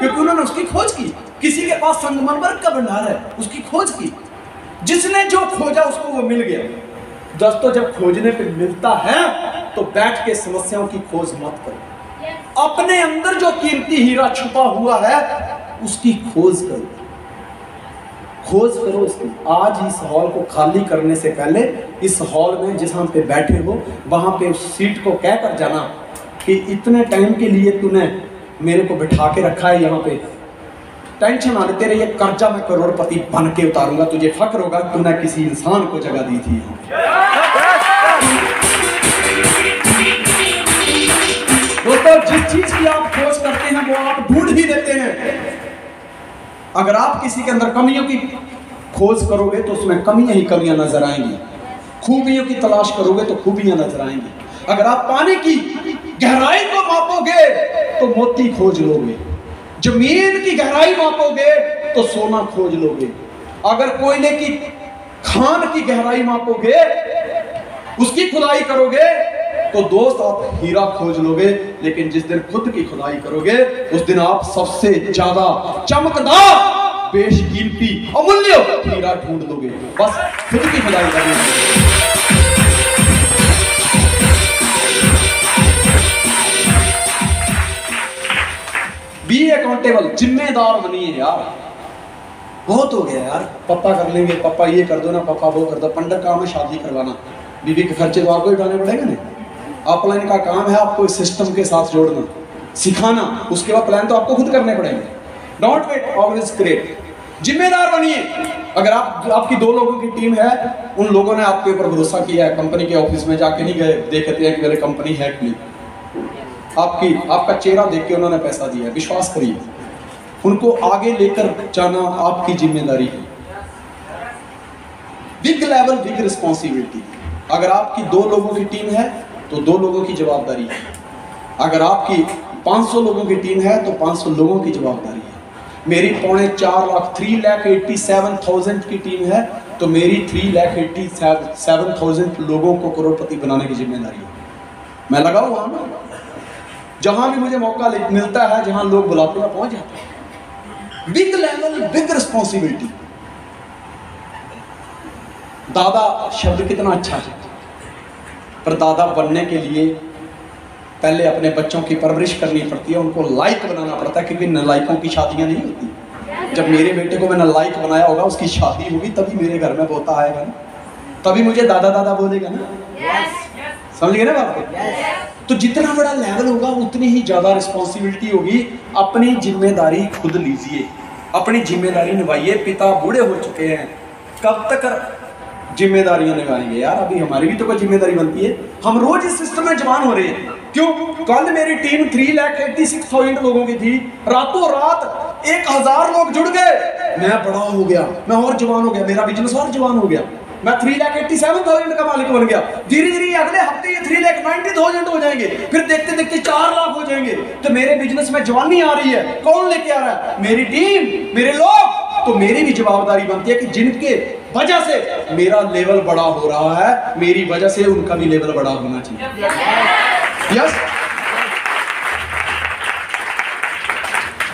क्योंकि उन्होंने उसकी खोज की। किसी के पास संगमरमर का भंडार है, उसकी खोज की। जिसने जो खोजा उसको वो मिल गया। दोस्तों, जब खोजने पे मिलता है तो बैठ के समस्याओं की खोज मत करो। अपने अंदर जो कीमती हीरा छुपा हुआ है उसकी खोज करो, खोज करो उसकी। आज इस हॉल को खाली करने से पहले इस हॉल में जहां पे बैठे हो वहां पे उस सीट को कहकर जाना कि इतने टाइम के लिए तूने मेरे को बिठा के रखा है यहाँ पे, टेंशन ना ले, तेरे ये कर्जा मैं करोड़पति बन के उतारूंगा, तुझे फक्र होगा तूने किसी इंसान को जगह दी थी। दोस्तों, जिस चीज की आप खोज करते हैं वो आप ढूंढ ही देते हैं। अगर आप किसी के अंदर कमियों की खोज करोगे तो उसमें कमियां ही कमियां नजर आएंगी। खूबियों की तलाश करोगे तो खूबियां नजर आएंगी। अगर आप पानी की गहराई को मापोगे तो मोती खोज लोगे, जमीन की गहराई मापोगे तो सोना खोज लोगे, अगर कोयले की खान की गहराई मापोगे, उसकी खुदाई करोगे तो दोस्त आप हीरा खोज लोगे। लेकिन जिस दिन खुद की खुदाई करोगे उस दिन आप सबसे ज्यादा चमकदार, बेशकीमती, अमूल्य हीरा ढूंढ लोगे। बस खुद की खुदाई करोगे। बी अकाउंटेबल, जिम्मेदार बनिए यार। बहुत हो गया यार, पापा कर लेंगे, पापा ये कर दो ना, पापा वो कर दो। पंडर काम है शादी करवाना, बीवी के खर्चे तो आपको उठाने पड़ेंगे ना। अपलाइन का काम है आपको इस सिस्टम के साथ जोड़ना, सिखाना, उसके बाद प्लान तो आपको खुद करने पड़ेंगे। Don't wait, always create. जिम्मेदार बनिए। अगर आपकी 2 लोगों की टीम है, उन लोगों ने आपके ऊपर भरोसा किया है, कंपनी के ऑफिस में जाके नहीं गए देखते हैं कि मेरी कंपनी है कि नहीं, आपका चेहरा देख के उन्होंने पैसा दिया है, विश्वास करिए। उनको आगे लेकर जाना आपकी जिम्मेदारी है। Big level, big responsibility. अगर आपकी 2 लोगों की टीम है तो 2 लोगों की जवाबदारी है। अगर आपकी 500 लोगों की टीम है तो 500 लोगों की जवाबदारी है। मेरी 3,87,000 की टीम है तो मेरी 3,87,000 लोगों को करोड़पति बनाने की जिम्मेदारी है। मैं लगा हुआ ना, जहां भी मुझे मौका मिलता है, जहां लोग बुलाते हैं पहुंच जाता हूं। Big level, big responsibility. दादा शब्द कितना अच्छा है, पर दादा बनने के लिए पहले अपने बच्चों की परवरिश करनी पड़ती है, उनको लायक बनाना पड़ता है, क्योंकि नालायकों की शादियां नहीं होती। जब मेरे बेटे को मैंने लायक बनाया होगा, उसकी शादी होगी, तभी मेरे घर में पोता आएगा ना, तभी मुझे दादा दादा बोलेगा ना। समझ गए ना बात को? तो जितना बड़ा लेवल होगा उतनी ही ज्यादा रिस्पॉन्सिबिलिटी होगी। अपनी जिम्मेदारी खुद लीजिए, अपनी जिम्मेदारी निभाइए। पिता बूढ़े हो चुके हैं, कब तक जिम्मेदारियां निभाएंगे यार? अभी हमारी भी तो कोई जिम्मेदारी बनती है। हम रोज इस सिस्टम में जवान हो रहे हैं। क्यों? कल मेरी टीम 3,86,000 लोगों की थी, रातों रात 1,000 लोग जुड़ गए, मैं बड़ा हो गया, मैं और जवान हो गया, मेरा बिजनेस और जवान हो गया, मैं 3,87,000 का मालिक बन गया। धीरे धीरे अगले हफ्ते ये 3,90,000 हो जाएंगे, फिर देखते देखते 4 लाख हो जाएंगे। तो मेरे बिजनेस में जवानी आ रही है। कौन लेके आ रहा है? मेरी टीम, मेरे लोग। तो मेरी भी जवाबदारी बनती है कि जिनके वजह से मेरा लेवल बड़ा हो रहा है, मेरी वजह से उनका भी लेवल बड़ा होना चाहिए। यस।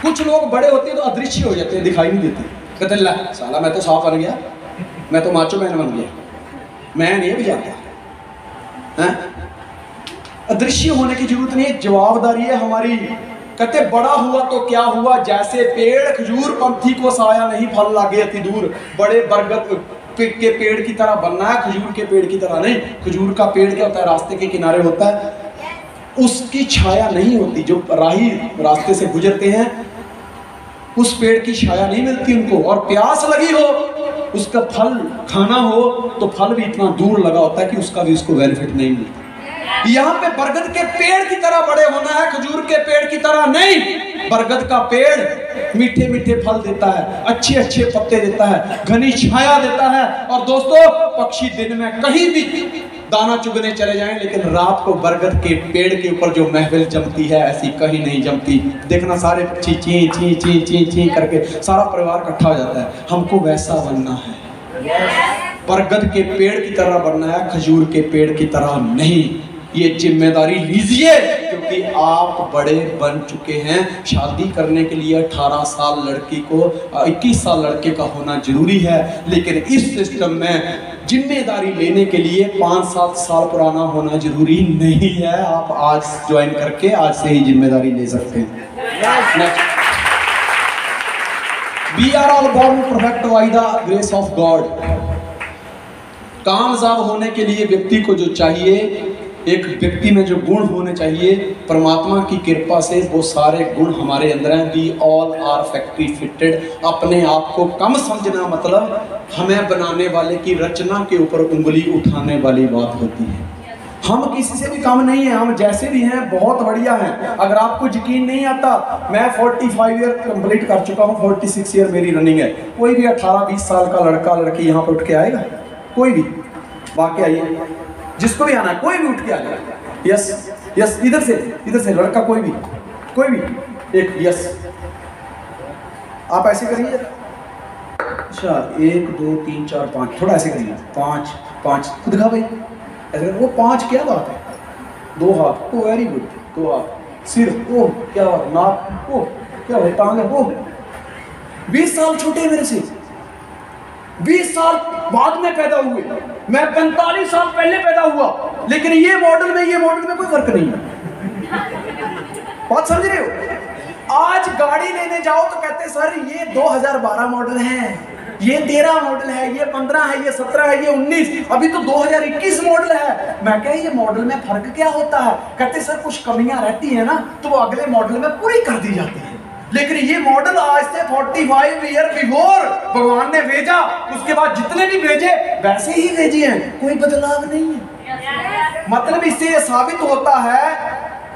कुछ लोग बड़े होते हैं तो अदृश्य हो जाते हैं, दिखाई नहीं देते। कहते ला साला मैं तो साफ बन गया, मैं तो माचो मैन बन गया, मैं नहीं भी जाता है। अदृश्य होने की जरूरत नहीं है, जवाबदारी है हमारी। कहते बड़ा हुआ तो क्या हुआ, जैसे पेड़ खजूर पंथी को साया नहीं, फल लागे अति दूर। बड़े बरगद के पेड़ की तरह बनना है, खजूर के पेड़ की तरह नहीं। खजूर का पेड़ क्या होता है? रास्ते के किनारे होता है, उसकी छाया नहीं होती। जो राही रास्ते से गुजरते हैं उस पेड़ की छाया नहीं मिलती उनको। और प्यास लगी हो, उसका फल खाना हो, तो फल भी इतना दूर लगा होता है कि उसका भी उसको बेनिफिट नहीं मिलता। यहाँ पे बरगद के पेड़ की तरह बड़े होना है, खजूर के पेड़ की तरह नहीं। बरगद का पेड़ मीठे मीठे फल देता है, अच्छे अच्छे पत्ते देता है, घनी छाया देता है। और दोस्तों, पक्षी दिन में कहीं भी दाना चुगने चले जाएं, लेकिन रात को बरगद के पेड़ के ऊपर जो महफिल जमती है, ऐसी कहीं नहीं जमती। देखना, सारे पक्षी ची ची ची ची ची करके सारा परिवार इकट्ठा हो जाता है। हमको वैसा बनना है, बरगद के पेड़ की तरह बनना है, खजूर के पेड़ की तरह नहीं। ये जिम्मेदारी लीजिए, क्योंकि आप बड़े बन चुके हैं। शादी करने के लिए 18 साल लड़की को 21 साल लड़के का होना जरूरी है, लेकिन इस सिस्टम में जिम्मेदारी लेने के लिए 5-7 साल पुराना होना जरूरी नहीं है। आप आज ज्वाइन करके आज से ही जिम्मेदारी ले सकते हैं। We are all born perfect by the grace of God। कामयाब होने के लिए व्यक्ति को जो चाहिए, एक व्यक्ति में जो गुण होने चाहिए, परमात्मा की कृपा से वो सारे गुण हमारे अंदर हैं। We all are factory fitted. अपने आप को कम समझना मतलब हमें बनाने वाले की रचना के ऊपर उंगली उठाने वाली बात होती है। हम किसी से भी कम नहीं है, हम जैसे भी हैं बहुत बढ़िया हैं। अगर आपको यकीन नहीं आता, मैं 45 ईयर कंप्लीट कर चुका हूँ, 46 ईयर मेरी रनिंग है। कोई भी 18-20 साल का लड़का लड़की यहाँ पर उठ के आएगा? कोई भी? वाकई आइए, जिसको भी आना है कोई भी उठ के आ जाएगा। यस यस, इधर से लड़का कोई भी एक यस। आप ऐसे करिए। अच्छा 1 2 3 4 5, थोड़ा ऐसे करिए। 5 खुद दिखा भाई, ऐसे वो 5 क्या बात है? 2 हाथ, ओ वेरी गुड, 2 हाथ। सिर, ओ क्या बात, नाक, ओ क्या है, टांग है, ओ 20 साल छोटे हैं मेरे से, 20 साल बाद में पैदा हुए, मैं 45 साल पहले पैदा हुआ, लेकिन ये मॉडल में कोई फर्क नहीं है। बात समझ रहे हो? आज गाड़ी लेने जाओ तो कहते सर ये 2012 मॉडल है, ये 13 मॉडल है, ये 15 है, ये 17 है, ये 19, अभी तो 2021 मॉडल है। मैं कह ये मॉडल में फर्क क्या होता है? कहते सर कुछ कमियां रहती है ना, तो वो अगले मॉडल में पूरी कर दी जाती है। लेकिन ये मॉडल आज से 45 ईयर बिफोर भगवान ने भेजा, उसके बाद जितने भी भेजे वैसे ही भेजे हैं, कोई बदलाव नहीं है। मतलब इससे ये साबित होता है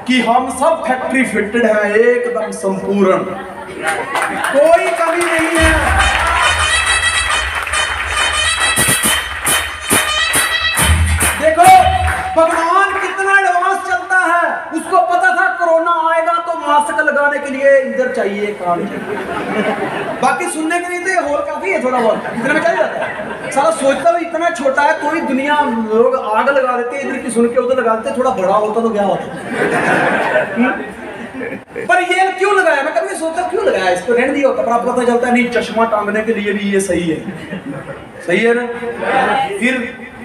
कि हम सब फैक्ट्री फिटेड हैं, एकदम संपूर्ण, कोई कमी नहीं है। देखो भगवान कितना एडवांस चलता है, उसको पता था कोरोना आएगा तो मास्क लगाने के लिए इधर चाहिए, काम चाहिए, बाकी सुनने के लिए तो ये और काफी है, थोड़ा बहुत इतने में चल जाता है। साला सोचता भी इतना छोटा है, कोई दुनिया लोग आग लगा देते हैं, इधर की सुन के उधर लगा देते, थोड़ा बड़ा होता तो क्या होता। पर ये क्यों लगाया? मैं कभी सोचता क्यों लगाया इसको, रहने दिया होता, पर आपको पता चलता है नहीं, चश्मा टांगने के लिए भी ये सही है ना। फिर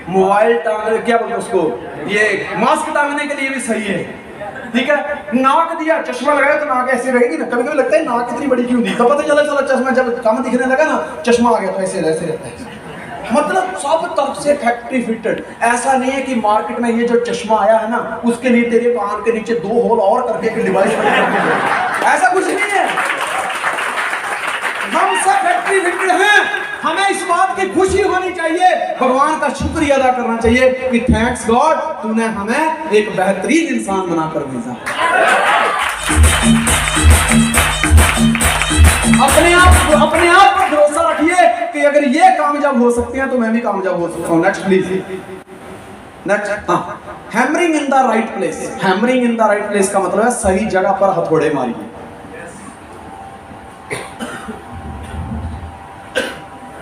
मोबाइल टांगने, क्या बोलते उसको, ये मास्क टांगने के लिए भी सही है, ठीक है। नाक दिया, चश्मा लगाया तो नाक ऐसे रहेगी ना, कभी कभी लगता है नाक इतनी बड़ी क्यों दी, तो पता चला चश्मा जब कम दिखने लगा ना, चश्मा आ गया तो ऐसे रहता है। मतलब सब तरफ से फैक्ट्री फिटेड। ऐसा नहीं है कि मार्केट में ये जो चश्मा आया है ना, उसके लिए तेरे कान के नीचे 2 होल और करके एक डिवाइस, ऐसा कुछ नहीं है। हम सब फैक्ट्री फिटेड हैं। हमें इस बात की खुशी होनी चाहिए, भगवान का शुक्रिया अदा करना चाहिए कि थैंक्स गॉड, तूने हमें एक बेहतरीन इंसान बनाकर भेजा। अपने आप पर भरोसा रखिए कि अगर ये कामयाब हो सकते हैं तो मैं भी कामयाब हो सकता हूँ। Next please, next. Hammering in the right place. Hammering in the right place का मतलब है सही जगह पर हथौड़े मारिए।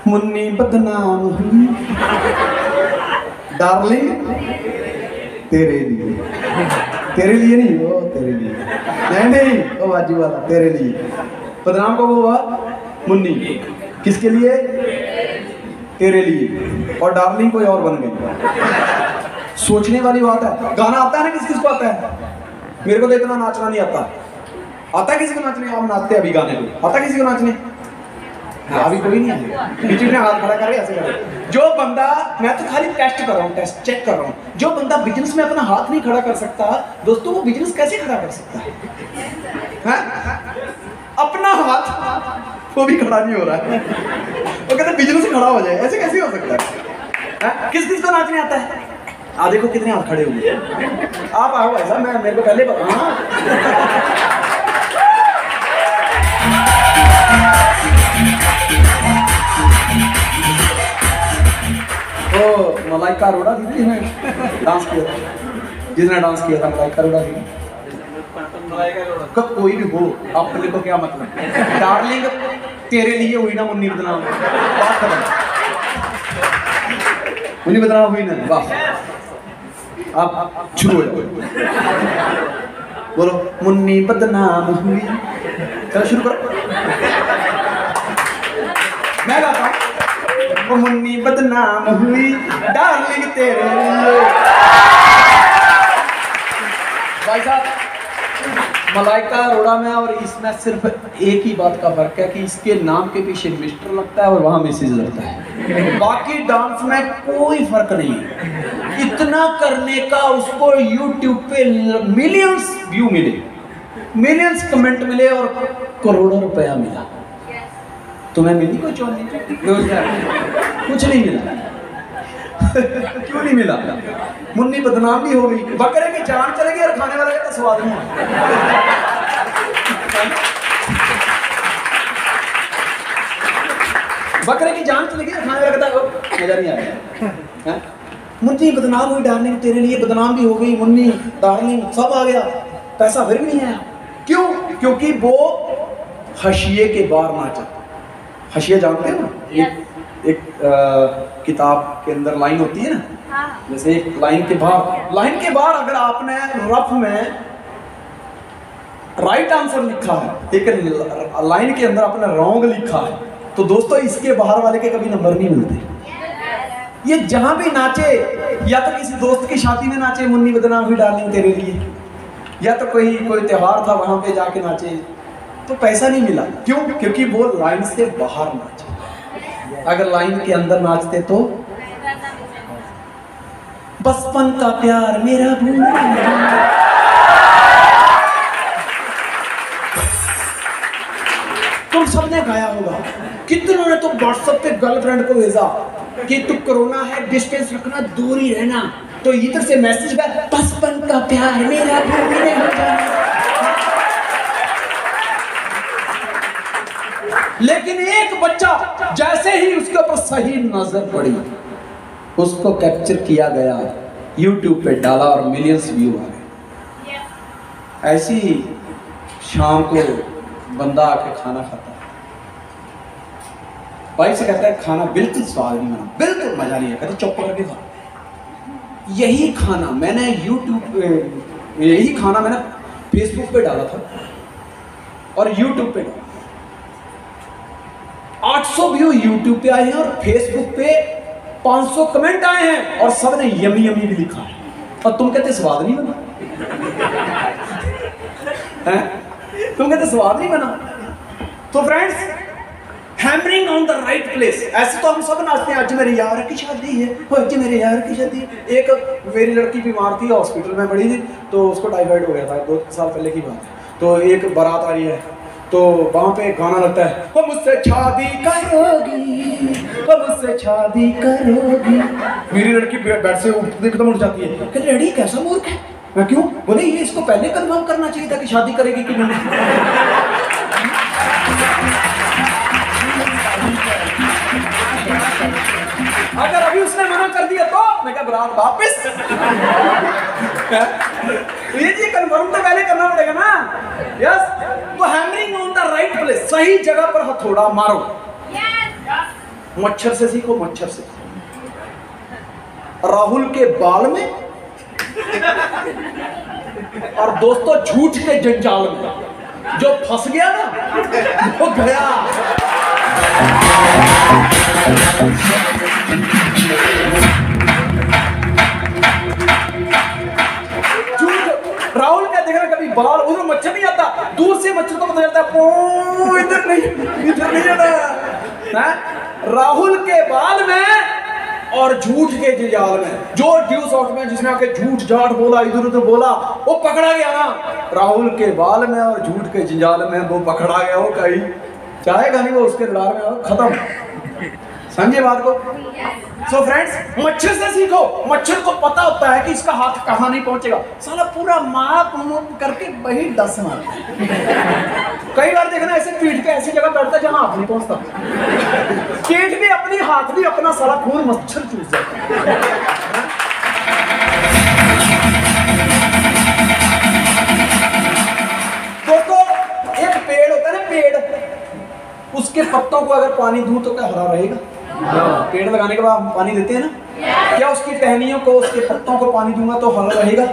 मुन्नी बदनाम हुई डार्लिंग तेरे लिए नहीं, वो तेरे लिए नहीं, वो बाजू वाला तेरे लिए। बदनाम कब हुआ? मुन्नी किसके लिए? तेरे लिए। और डार्लिंग कोई और बन गई। सोचने वाली बात है। गाना आता है ना, किस को आता है? मेरे को तो इतना नाचना नहीं आता। आता है किसी को नाचने? हम नाचते हैं अभी गाने पे। आता है किसी को नाचने? अभी कोई नहीं है। बीच में हाथ खड़ा करे, ऐसे करे। जो बंदा, मैं तो खाली टेस्ट कर रहा हूँ, टेस्ट चेक कर रहा हूँ, जो बंदा बिजनेस में अपना हाथ नहीं खड़ा कर सकता, दोस्तों वो बिजनेस कैसे खड़ा कर सकता है? अपना हाथ वो भी खड़ा नहीं हो रहा है, वो कहते बिजनेस खड़ा हो जाए, ऐसे कैसे हो सकता है? किस किस को नाचने आता है? देखो कितने हाथ खड़े हुए। आप आओ ऐसा, मैं मेरे को पहले बता। तो मलाइका अरोड़ा थी जिसने डांस किया था, मलाइका अरोड़ा थी। कब कोई भी हो, अपने को क्या मतलब? डार्लिंग तेरे लिए हुई ना मुन्नी बदनाम, बात खत्म। मुन्नी बदनाम हुई ना, बस। आप शुरू हो जाओ। बोलो मुन्नी बदनाम हुई। चलो शुरू करो। मैं गाता हूँ। वो मुन्नी बदनाम हुई डार्लिंग तेरे लिए। भाई साहब मलाइका अरोड़ा में और इसमें सिर्फ एक ही बात का फर्क है कि इसके नाम के पीछे मिस्टर लगता है और वहाँ मिसेज लगता है। बाकी डांस में कोई फर्क नहीं है। इतना करने का उसको यूट्यूब पे मिलियंस व्यू मिले, मिलियंस कमेंट मिले और करोड़ों रुपया मिला। तुम्हें मिली कोई चौनी? कुछ नहीं मिला। क्यों नहीं मिला? मुन्नी बदनाम भी हो गई, बकरे की जान चलेगी और खाने वाले का स्वाद नहीं। बकरे की जान चलेगी और खाने वाले का मजा नहीं आएगा। मुन्नी बदनाम हुई डार्लिंग तेरे लिए, बदनाम भी हो गई मुन्नी डार्लिंग, सब आ गया, पैसा फिर भी नहीं आया। क्यों? क्योंकि वो हशिये के बाहर नाचा। हशिया जानते हो ना? एक किताब के अंदर लाइन होती है ना, जैसे एक लाइन के बाहर अगर आपने रफ में राइट आंसर लिखा है, एक लाइन के अंदर आपने रॉन्ग लिखा है, तो दोस्तों इसके बाहर वाले के कभी नंबर नहीं मिलते। ये जहां भी नाचे, या तो किसी दोस्त की शादी में नाचे मुन्नी बदनाम हुई डार्लिंग तेरे लिए, या तो कोई त्योहार था वहां पे जाके नाचे, तो पैसा नहीं मिला। क्यों? क्योंकि वो लाइन से बाहर नाचे। अगर लाइन के अंदर नाचते तो बचपन का प्यार मेरा भूल। तुम सबने गाया होगा, कितनों ने तो व्हाट्सएप पे गर्लफ्रेंड को भेजा कि तू कोरोना है, डिस्टेंस रखना, दूर ही रहना, तो इधर से मैसेज गया बचपन का प्यार मेरा भूल नहीं होगा। लेकिन एक बच्चा जैसे ही उसके ऊपर सही नजर पड़ी, उसको कैप्चर किया गया, यूट्यूब पे डाला और मिलियंस व्यू आ गए। ऐसी शाम को बंदा आके खाना खाता है, भाई से कहता है खाना बिल्कुल स्वाद नहीं बना, बिल्कुल मजा नहीं है। कहते चुप करके खा। यही खाना मैंने फेसबुक पे डाला था और यूट्यूब पे डाला। 800 व्यू यूट्यूब पे आए हैं और फेसबुक पे 500 कमेंट आए हैं और सब ने यमी यमी भी लिखा है, और तुम कहते स्वाद नहीं बना। तुम कहते स्वाद नहीं बना। तो friends, hammering on the right place. ऐसे तो हम सब नाचते हैं, आज मेरे यार की शादी है, आज मेरे यार की शादी है। एक मेरी लड़की बीमार थी, हॉस्पिटल में पड़ी थी, तो उसको टाइफाइड हो गया था, 2 साल पहले की बात है। तो एक बारात आ रही है, तो वहां पे गाना लगता है, वो मुझसे शादी करोगी, वो मुझसे शादी करोगी। मेरी लड़की बेड से एकदम उठ जाती है, कहते रेडी कैसा मूर्ख है। मैं क्यों? बोले ये इसको पहले कंफर्म करना चाहिए था कि शादी करेगी कि नहीं। अगर अभी उसने मना कर दिया तो मैं क्या बरात वापस। ये जी कंफर्म तो पहले करना पड़ेगा ना। यस, तो hammering on the right place, सही जगह पर हथौड़ा मारो। मच्छर से सीखो, मच्छर से। राहुल के बाल में और दोस्तों झूठ के जंजाल में जो फंस गया ना वो गया। राहुल क्या देख रहा, कभी बाल उधर मच्छर नहीं आता, दूर से मच्छर को पता चलता है इधर नहीं जाना। राहुल के बाल में और झूठ के जंजाल में, जो ड्यूस आउट में जिसने आके झूठ झाट बोला, इधर उधर बोला, वो पकड़ा गया ना। राहुल के बाल में और झूठ के जंजाल में वो पकड़ा गया, वो कहीं चाहेगा नहीं, वो उसके रडार में खत्म। समझे बात को? सो फ्रेंड्स, मच्छर से सीखो। मच्छर को पता होता है कि इसका हाथ कहाँ नहीं पहुंचेगा, साला पूरा माप करके वही 10 मार। कई बार देखना ऐसे पीठ के ऐसी जगह बैठता जहां हाथ नहीं पहुंचता, पीठ भी अपनी, हाथ भी अपना, साला खून मच्छर चूस जाता। दोस्तों, एक पेड़ होता है ना, पेड़, उसके पत्तों को अगर पानी दूं तो क्या हरा रहेगा? पेड़ लगाने के बाद हम पानी देते हैं ना, क्या उसकी टहनियों को, उसके पत्तों को पानी दूंगा तो फल रहेगा?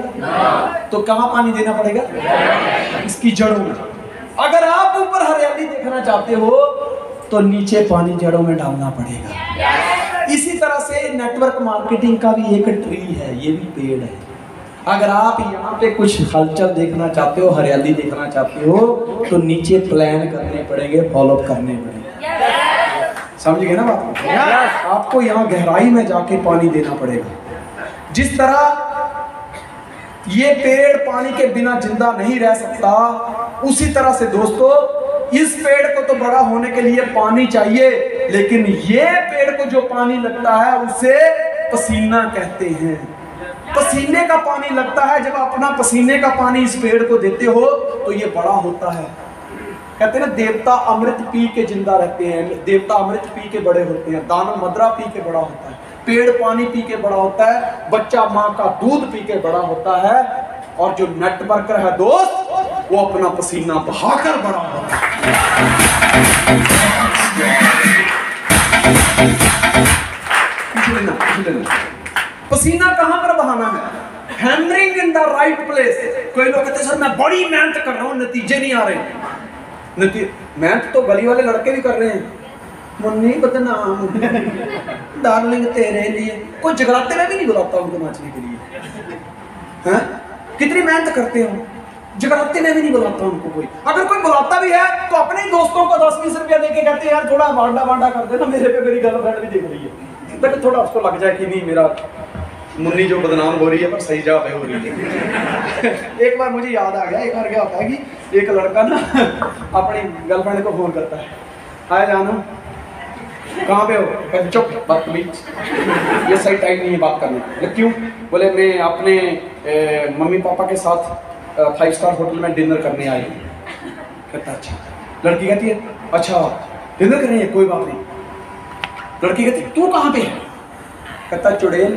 तो कहाँ पानी देना पड़ेगा? इसकी जड़ों में। अगर आप ऊपर हरियाली देखना चाहते हो तो नीचे पानी जड़ों में डालना पड़ेगा। इसी तरह से नेटवर्क मार्केटिंग का भी एक ट्री है, ये भी पेड़ है। अगर आप यहाँ पे कुछ हलचल देखना चाहते हो, हरियाली देखना चाहते हो, तो नीचे प्लान करने पड़ेंगे, फॉलोअप करने पड़ेंगे। समझ गए ना बात? आपको यहाँ गहराई में जाके पानी देना पड़ेगा। जिस तरह ये पेड़ पानी के बिना जिंदा नहीं रह सकता, उसी तरह से दोस्तों इस पेड़ को तो बड़ा होने के लिए पानी चाहिए, लेकिन ये पेड़ को जो पानी लगता है उसे पसीना कहते हैं। पसीने का पानी लगता है। जब अपना पसीने का पानी इस पेड़ को देते हो तो ये बड़ा होता है। कहते हैं ना, देवता अमृत पी के जिंदा रहते हैं, देवता अमृत पी के बड़े होते हैं, दानव मदरा पी के बड़ा होता है, पेड़ पानी पी के बड़ा होता है, बच्चा माँ का दूध पी के बड़ा होता है, और जो नेटवर्कर है दोस्त वो अपना पसीना बहाकर बड़ा होता है। पसीना कहाँ पर बहाना है? Hammering in the right place. कोई लोग कहते हैं सर मैं बड़ी मेहनत कर रहा हूँ, नतीजे नहीं आ रहे। मेहनत तो गली वाले लड़के भी कर रहे हैं। मुन्नी बदनाम डार्लिंग तेरे लिए, कोई जगराते में भी नहीं बुलाता उनको नाचने के लिए। हैं? कितनी मेहनत करते हो, जगराते में भी नहीं बुलाता उनको कोई। अगर कोई बुलाता भी है तो अपने दोस्तों को 10-20 रुपया देके कहते हैं यार थोड़ा बांटा कर देना, मेरे पे मेरी गर्लफ्रेंड भी देख रही है, बट थोड़ा उसको लग जाए कि नहीं मेरा मुन्नी जो बदनाम हो रही है पर सही जगह पे हो रही है। एक बार मुझे याद आ गया, एक बार क्या होता है कि एक लड़का ना अपनी गर्लफ्रेंड को फोन करता है, हाय जानू कहाँ पे हो? चुप बदतमीज, ये सही टाइम नहीं है बात करने। क्यों? बोले मैं अपने मम्मी पापा के साथ 5 स्टार होटल में डिनर करने आई। कहता अच्छा। लड़की कहती है अच्छा डिनर करनी है, कोई बात नहीं। लड़की कहती तू कहाँ पे है? कहता चुड़ैल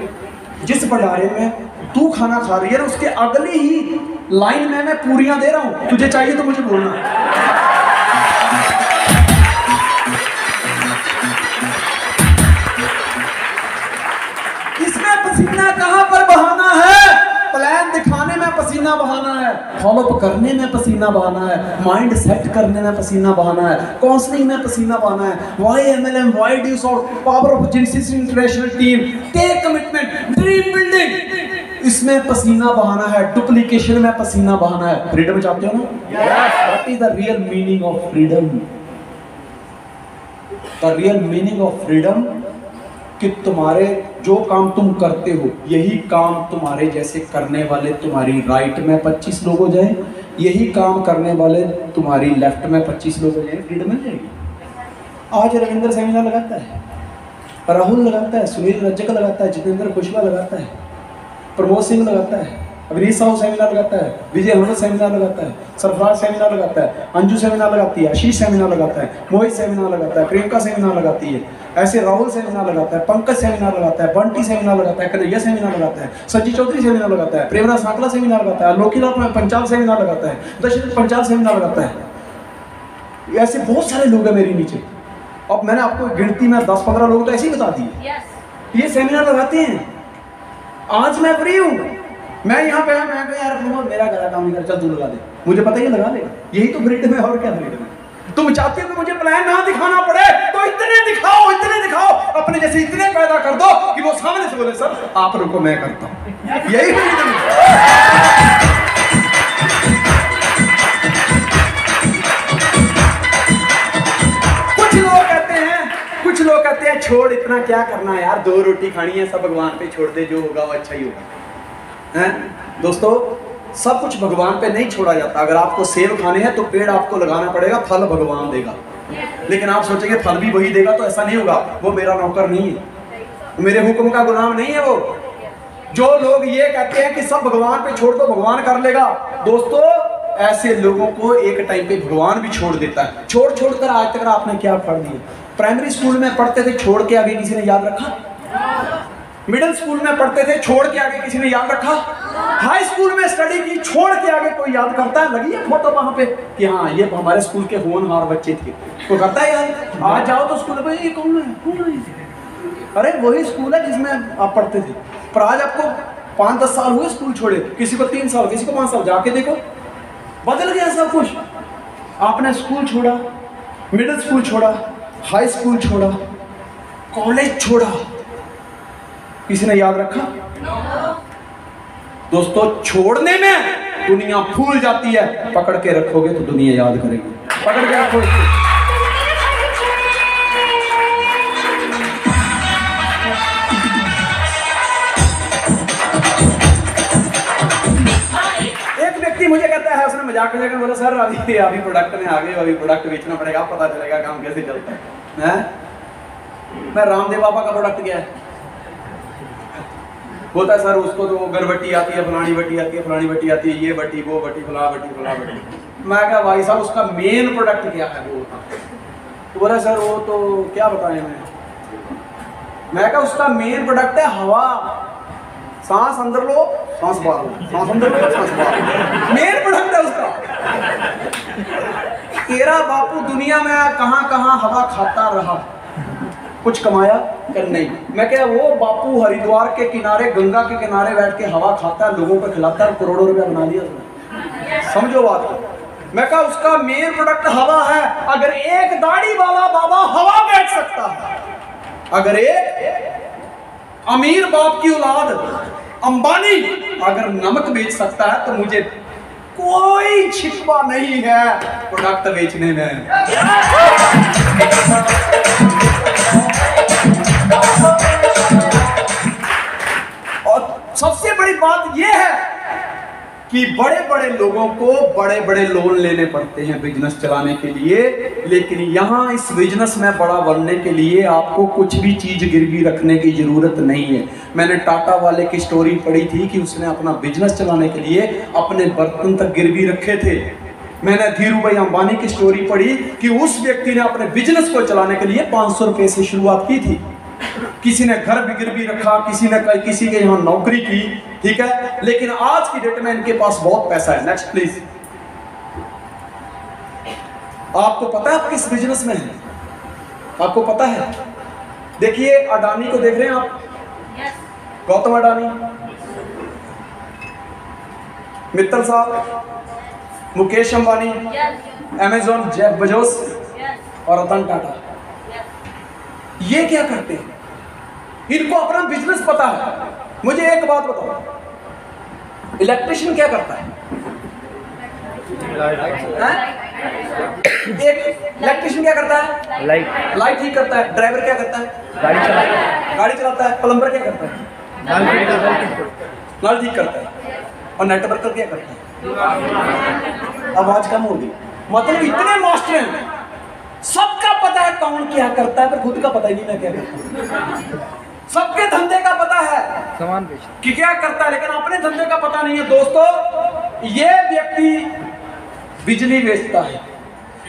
जिस भंडारे में तू खाना खा रही है उसके अगली ही लाइन में मैं पूरियां दे रहा हूं, तुझे चाहिए तो मुझे बोलना। इसमें पसीना कहां पर बहाना है? प्लान दिखाने में पसीना बहाना है, फॉलोअप करने में पसीना बहाना है, माइंड सेट करने में पसीना बहाना है, काउंसलिंग में पसीना बहाना है। Why MLM, why do you solve, power of Genesis international team, take commitment, dream building, इसमें पसीना बहाना है। डुप्लीकेशन में पसीना बहाना है। फ्रीडम चाहते हो ना? What is the real meaning of freedom? The real meaning of freedom कि तुम्हारे जो काम तुम करते हो यही काम तुम्हारे जैसे करने वाले तुम्हारी राइट में 25 लोग हो जाए, यही काम करने वाले तुम्हारी लेफ्ट में 25 लोग हो जाए, फ्रीडम मिल जाएगी। आज रविंद्र सेमिनार लगाता है, राहुल लगाता है, सुनील रज्जक लगाता है, जितेंद्र कुशवाहा लगाता है, प्रमोद सिंह लगाता है, अवनीश साहू सेमिनार लगाता है, विजय अहमद सेमिनार लगाता है, सरफराज सेमिनार लगाता है, अंजू सेमिनार लगाती है, आशीष सेमिनार लगाता है, मोहित सेमिनार लगाता है, प्रियंका सेमिनार लगाती है, ऐसे राहुल सेमिनार लगाता है, पंकज सेमिनार लगाता है, बंटी सेमिनार लगाता है, कन्हैया सेमिनार लगाता है, संजीव चौधरी सेमिनार लगाता है, प्रेमराज सांकला सेमिनार लगाता है, लोकीलाल पंचाल सेमिनार लगाता है, दशरथ पंचाल सेमिनार लगाता है। ऐसे बहुत सारे लोग हैं मेरे नीचे। अब मैंने आपको गिनती में 10-15 लोग तो ऐसे ही बता दिए। ये सेमिनार लगाते हैं। आज मैं फ्री हूँ, मैं यहाँ पे मैं यार मेरा गला काम नहीं कर, चल तू लगा दे, मुझे पता ही लगा देगा। यही तो फ्रीडम है, और क्या फ्रीडम है? तुम चाहते हो कि मुझे प्लान ना दिखाना पड़े तो इतने दिखाओ, अपने जैसे इतने पैदा कर दो कि वो सामने से बोले सर आप रुको मैं करता हूँ। यही फ्रीडम है। कुछ लोग कहते हैं छोड़ इतना क्या करना यार, 2 रोटी खानी है, सब भगवान पे छोड़ दे, जो होगा वो अच्छा ही होगा। हैं दोस्तों, सब कुछ भगवान पे नहीं छोड़ा जाता। अगर आपको सेब खाने हैं तो पेड़ आपको लगाना पड़ेगा, फल भगवान देगा। लेकिन आप सोचेंगे फल भी वही देगा, तो ऐसा नहीं होगा। वो मेरा नौकर नहीं है, मेरे हुक्म का गुलाम नहीं है वो। जो लोग ये कहते हैं कि सब भगवान पे छोड़ दो भगवान कर लेगा, दोस्तों ऐसे लोगों को एक टाइम पे भगवान भी छोड़ देता है। छोड़ कर आज तक आपने क्या पढ़ लिया? प्राइमरी स्कूल में पढ़ते थे, छोड़ के आगे किसी ने याद रखा? मिडिल स्कूल में पढ़ते थे, छोड़ के आगे किसी ने याद रखा? हाई स्कूल में स्टडी की, छोड़ के आगे कोई याद करता है? लगी है फोटो वहां पे कि हाँ ये हमारे स्कूल के होनहार बच्चे थे, तो करता है यार। आज जाओ तो स्कूल में ये कौन है अरे वही स्कूल है जिसमें आप पढ़ते थे, पर आज आपको 5-10 साल हुए स्कूल छोड़े, किसी को 3 साल, किसी को 5 साल, जाके देखो बदल गया सब कुछ। आपने स्कूल छोड़ा, मिडिल स्कूल छोड़ा, हाई स्कूल छोड़ा, कॉलेज छोड़ा, किसी ने याद रखा? दोस्तों छोड़ने में दुनिया भूल जाती है, पकड़ के रखोगे तो दुनिया याद करेगी। पकड़ के रखो इसको। मुझे कहता है, उसने मजाक में बोला सर अभी प्रोडक्ट में आ गए, अभी प्रोडक्ट बेचना पड़ेगा, पता चलेगा काम कैसे चलता है। मैं रामदेव बाबा का प्रोडक्ट क्या है, होता है सर उसको तो गर्भवती आती है, फलानी बट्टी आती है, फलानी बट्टी आती है, ये बट्टी वो बट्टी फला बट्टी फला बट्टी। मैं कहा भाई साहब उसका मेन प्रोडक्ट क्या है वो बता। तो बोला सर वो तो क्या बताएं मैं कहा उसका मेन प्रोडक्ट है हवा, सांस अंदर लो सांस बाहर लो, सांस अंदर लो सांस बाहर, मेन प्रोडक्ट है उसका। तेरा बापू दुनिया में कहां कहां हवा खाता रहा, कुछ कमाया कर नहीं। मैं क्या वो बापू हरिद्वार के किनारे, गंगा के किनारे बैठ के हवा खाता है, लोगों को खिलाता है, करोड़ों रुपया बना दिया उसने। समझो बात को। मैं कहा उसका मेन प्रोडक्ट हवा है। अगर एक दाढ़ी वाला बाबा हवा बेच सकता है, अगर एक अमीर बाप की औलाद अंबानी अगर नमक बेच सकता है, तो मुझे कोई छिपा नहीं है प्रोडक्ट बेचने में। और सबसे बड़ी बात यह है कि बड़े बड़े लोगों को बड़े बड़े लोन लेने पड़ते हैं बिजनेस चलाने के लिए, लेकिन यहाँ इस बिजनेस में बड़ा बनने के लिए आपको कुछ भी चीज गिरवी रखने की जरूरत नहीं है। मैंने टाटा वाले की स्टोरी पढ़ी थी कि उसने अपना बिजनेस चलाने के लिए अपने बर्तन तक गिरवी रखे थे। मैंने धीरू भाई अंबानी की स्टोरी पढ़ी कि उस व्यक्ति ने अपने बिजनेस को चलाने के लिए 500 रुपए से शुरुआत की थी। किसी ने घर भी गिरवी रखा, किसी ने किसी के यहाँ नौकरी की, ठीक है, लेकिन आज की डेट में इनके पास बहुत पैसा है। Next please. आपको पता है आप किस बिजनेस में हैं? आपको पता है? देखिए अडानी को देख रहे हैं आप, गौतम अडानी, मित्तल साहब, Mukesh Ambani, Amazon, Jeff Bezos और रतन टाटा। ये क्या करते हैं? इनको अपना बिजनेस पता है। मुझे एक बात बताओ, इलेक्ट्रिशियन क्या करता है? एक इलेक्ट्रिशियन क्या करता है? लाइट ठीक करता है। ड्राइवर क्या करता है? गाड़ी चलाता है। प्लम्बर क्या करता है? नल ठीक करता है। और नेटवर्कर क्या करता है? आवाज कम होगी। मतलब इतने मास्टर हैं, सबका पता है कौन क्या करता है, पर खुद का पता ही नहीं मैं क्या करता हूं। सबके धंधे का पता है सामान कि क्या करता है, लेकिन अपने धंधे का पता नहीं है। दोस्तों ये व्यक्ति बिजली बेचता है,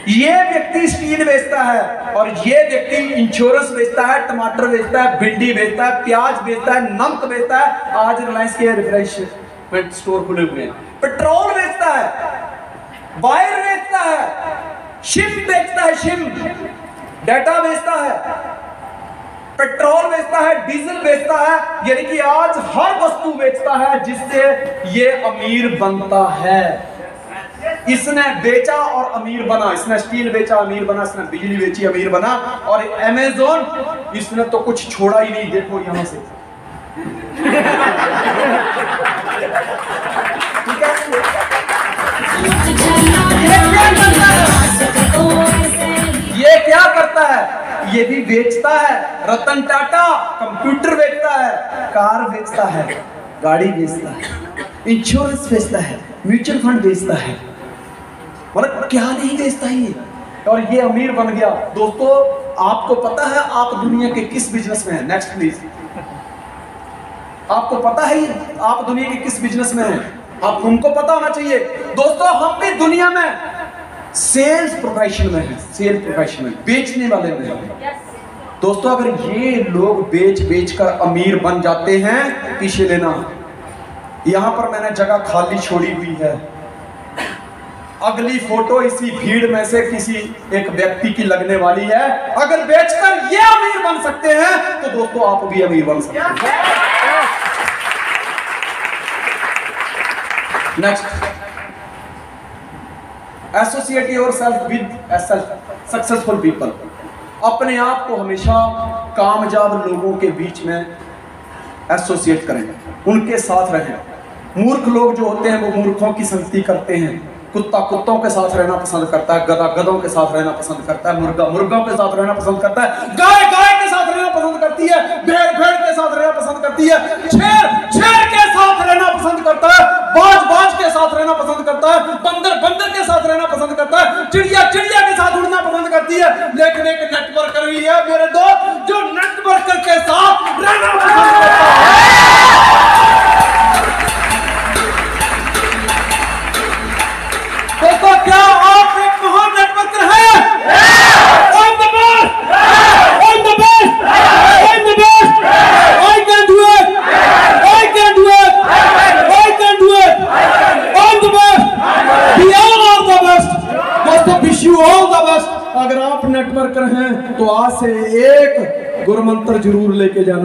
ये व्यक्ति स्टील बेचता है, और ये व्यक्ति इंश्योरेंस बेचता है, टमाटर बेचता है, भिंडी बेचता है, प्याज बेचता है, नमक बेचता है। आज रिलायंस के रिफ्रेशमेंट स्टोर खुले हुए हैं। पेट्रोल बेचता है, वायर बेचता है, शिम बेचता है, शिम डाटा बेचता है, पेट्रोल बेचता है, डीजल बेचता है, यानी कि आज हर वस्तु बेचता है जिससे ये अमीर बनता है। इसने बेचा और अमीर बना, इसने स्टील बेचा अमीर बना, इसने बिजली बेची अमीर बना, और अमेज़न इसने तो कुछ छोड़ा ही नहीं। देखो यहां से ठीक है, ये क्या करता है? ये भी बेचता है। रतन टाटा कंप्यूटर बेचता है, कार बेचता है, गाड़ी बेचता है, इंश्योरेंस बेचता है, म्यूचुअल फंड बेचता है, मतलब क्या नहीं बेचता ये, और ये अमीर बन गया। दोस्तों आपको पता है आप दुनिया के किस बिजनेस में हैं? Next please. आपको पता है आप दुनिया के किस बिजनेस में हैं? आप तुमको पता होना चाहिए। दोस्तों हम भी दुनिया में सेल्स प्रोफेशन में है, सेल प्रोफेशन में, बेचने वाले में है। दोस्तों अगर ये लोग बेच कर अमीर बन जाते हैं, पीछे लेना, यहां पर मैंने जगह खाली छोड़ी हुई है, अगली फोटो इसी भीड़ में से किसी एक व्यक्ति की लगने वाली है। अगर बेचकर ये अमीर बन सकते हैं तो दोस्तों आप भी अमीर बन सकते हैं। Next, associate yourself with successful people. अपने आप को हमेशा कामयाब लोगों के बीच में एसोसिएट करें, उनके साथ रहें। मूर्ख लोग जो होते हैं वो मूर्खों की संगति करते हैं। कुत्ता कुत्तों के साथ रहना पसंद करता है, गधा गधों के साथ रहना पसंद करता है, मुर्गा मुर्गों के साथ रहना पसंद करता है, गाय गाय के साथ रहना पसंद करती है, भेड़ भेड़ के साथ रहना पसंद करती है, शेर शेर के साथ रहना पसंद करता है, बाज बाज के साथ रहना पसंद करता है, बंदर बंदर के साथ रहना पसंद करता है, चिड़िया चिड़िया के साथ उड़ना पसंद करती है। लेकिन एक नेटवर्कर भी है मेरे दोस्त जो नेटवर्कर के साथ रहना पसंद करता है। दोस्तों क्या आप एक महान नेटवर्कर हैं? I'm the best! I'm the best! I'm the best! I can do it! I can do it! I can do it! I'm the best! We all are the best! दोस्तों wish you all the best! अगर आप networker हैं तो आज से एक गुरमंत्र जरूर लेके जाना।